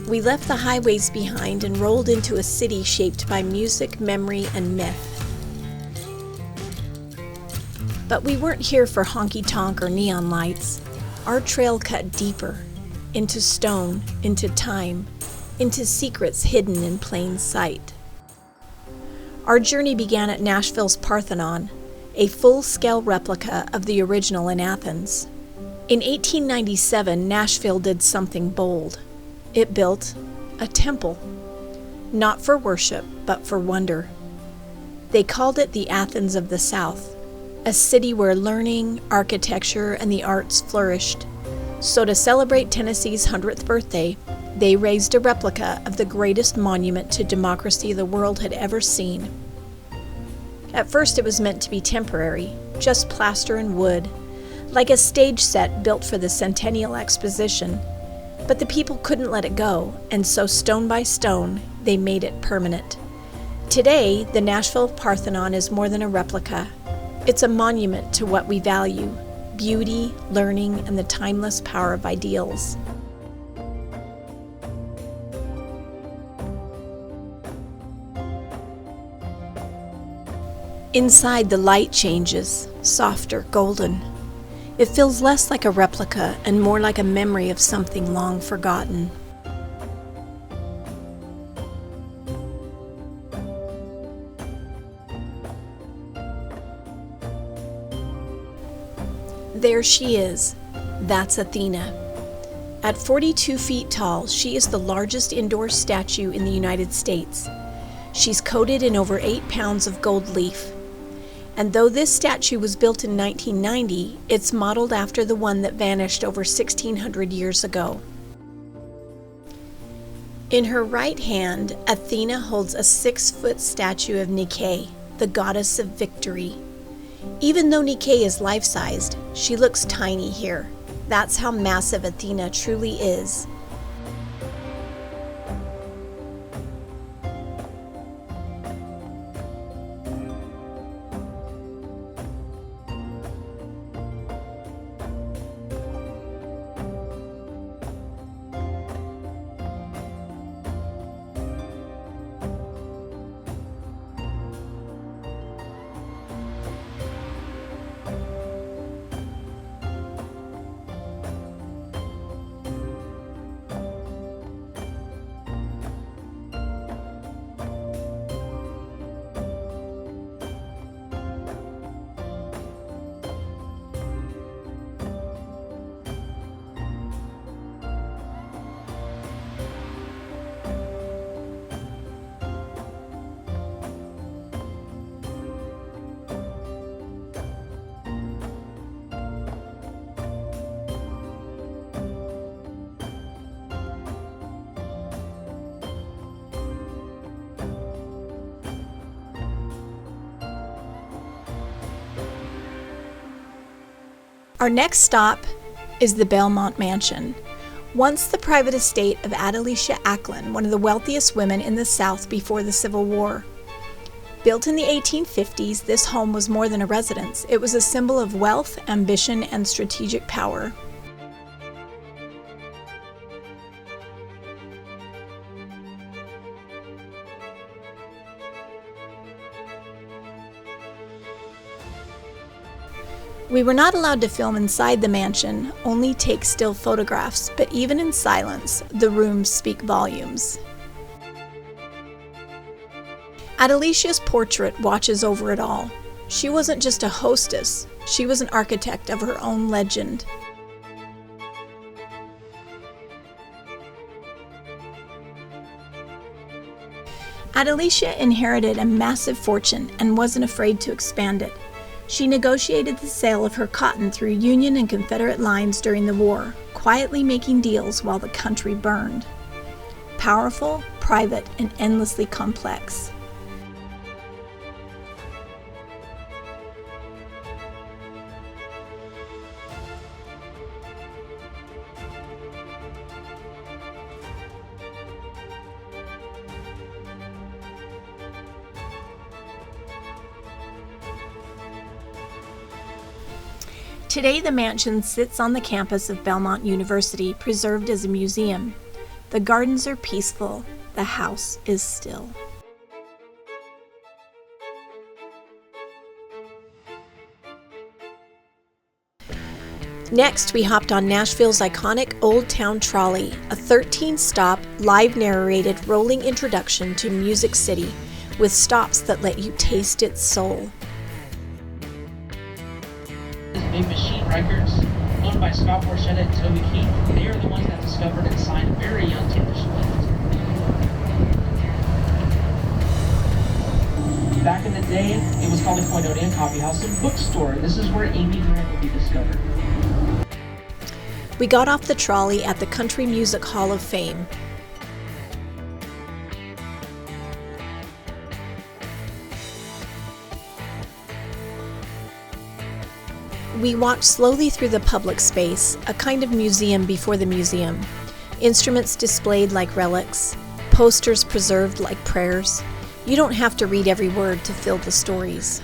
We left the highways behind and rolled into a city shaped by music, memory, and myth. But we weren't here for honky-tonk or neon lights. Our trail cut deeper, into stone, into time, into secrets hidden in plain sight. Our journey began at Nashville's Parthenon, a full-scale replica of the original in Athens. In 1897, Nashville did something bold. It built a temple, not for worship, but for wonder. They called it the Athens of the South, a city where learning, architecture, and the arts flourished. So to celebrate Tennessee's 100th birthday, they raised a replica of the greatest monument to democracy the world had ever seen. At first it was meant to be temporary, just plaster and wood, like a stage set built for the Centennial Exposition. But the people couldn't let it go, and so stone by stone, they made it permanent. Today, the Nashville Parthenon is more than a replica. It's a monument to what we value: beauty, learning, and the timeless power of ideals. Inside, the light changes, softer, golden. It feels less like a replica and more like a memory of something long forgotten. There she is. That's Athena. At 42 feet tall, she is the largest indoor statue in the United States. She's coated in over 8 pounds of gold leaf. And though this statue was built in 1990, it's modeled after the one that vanished over 1,600 years ago. In her right hand, Athena holds a 6-foot statue of Nike, the goddess of victory. Even though Nike is life-sized, she looks tiny here. That's how massive Athena truly is. Our next stop is the Belmont Mansion, once the private estate of Adelicia Ackland, one of the wealthiest women in the South before the Civil War. Built in the 1850s, this home was more than a residence. It was a symbol of wealth, ambition, and strategic power. We were not allowed to film inside the mansion, only take still photographs, but even in silence, the rooms speak volumes. Adelicia's portrait watches over it all. She wasn't just a hostess, she was an architect of her own legend. Adelicia inherited a massive fortune and wasn't afraid to expand it. She negotiated the sale of her cotton through Union and Confederate lines during the war, quietly making deals while the country burned. Powerful, private, and endlessly complex. Today, the mansion sits on the campus of Belmont University, preserved as a museum. The gardens are peaceful, the house is still. Next, we hopped on Nashville's iconic Old Town Trolley, a 13-stop, live-narrated rolling introduction to Music City, with stops that let you taste its soul. Big Machine Records, owned by Scott Borchetta and Toby Keith. They are the ones that discovered and signed very young Taylor Swift. Back in the day, it was called the Koinonia Coffee House and Bookstore. This is where Amy Grant would be discovered. We got off the trolley at the Country Music Hall of Fame. We walked slowly through the public space, a kind of museum before the museum. Instruments displayed like relics, posters preserved like prayers. You don't have to read every word to fill the stories.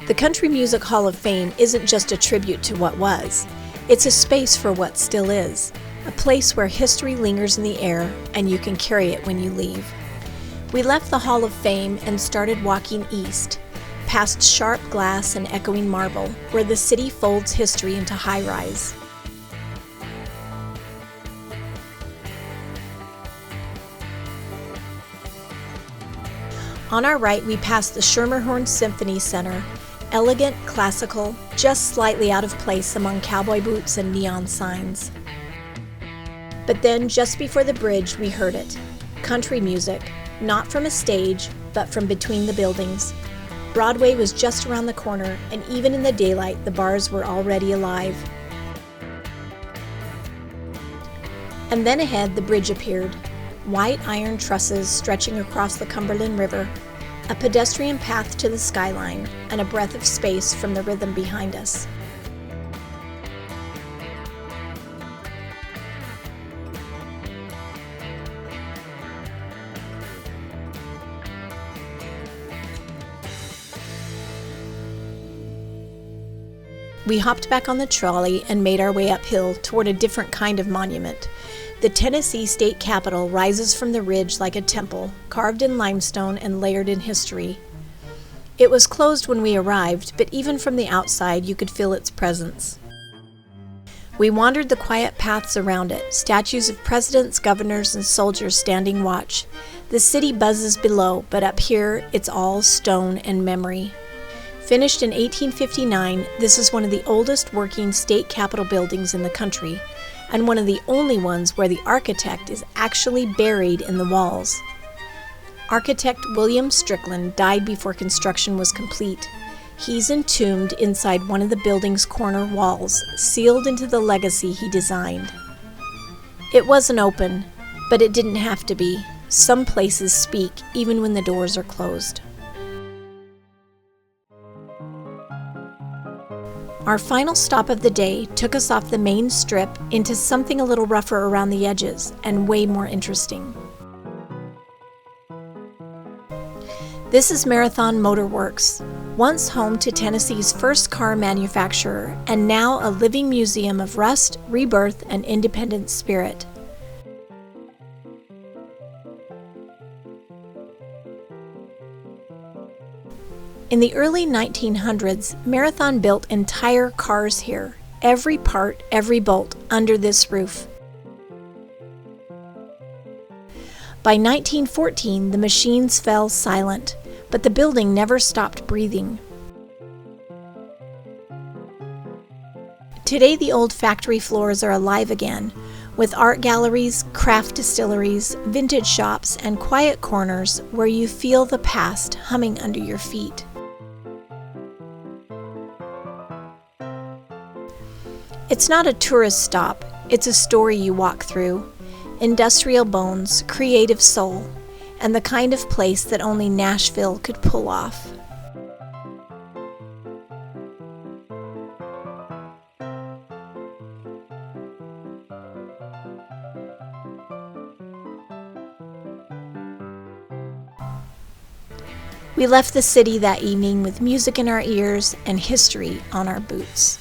The Country Music Hall of Fame isn't just a tribute to what was. It's a space for what still is, a place where history lingers in the air and you can carry it when you leave. We left the Hall of Fame and started walking east, past sharp glass and echoing marble, where the city folds history into high-rise. On our right, we passed the Schermerhorn Symphony Center, elegant, classical, just slightly out of place among cowboy boots and neon signs. But then, just before the bridge, we heard it. Country music, not from a stage, but from between the buildings. Broadway was just around the corner, and even in the daylight, the bars were already alive. And then ahead, the bridge appeared. White iron trusses stretching across the Cumberland River, a pedestrian path to the skyline, and a breath of space from the rhythm behind us. We hopped back on the trolley and made our way uphill toward a different kind of monument. The Tennessee state capitol rises from the ridge like a temple, carved in limestone and layered in history. It was closed when we arrived, but even from the outside you could feel its presence. We wandered the quiet paths around it, statues of presidents, governors, and soldiers standing watch. The city buzzes below, but up here it's all stone and memory. Finished in 1859, this is one of the oldest working state capitol buildings in the country, and one of the only ones where the architect is actually buried in the walls. Architect William Strickland died before construction was complete. He's entombed inside one of the building's corner walls, sealed into the legacy he designed. It wasn't open, but it didn't have to be. Some places speak even when the doors are closed. Our final stop of the day took us off the main strip into something a little rougher around the edges and way more interesting. This is Marathon Motor Works, once home to Tennessee's first car manufacturer and now a living museum of rust, rebirth, and independent spirit. In the early 1900s, Marathon built entire cars here, every part, every bolt, under this roof. By 1914, the machines fell silent, but the building never stopped breathing. Today, the old factory floors are alive again, with art galleries, craft distilleries, vintage shops, and quiet corners where you feel the past humming under your feet. It's not a tourist stop, it's a story you walk through. Industrial bones, creative soul, and the kind of place that only Nashville could pull off. We left the city that evening with music in our ears and history on our boots.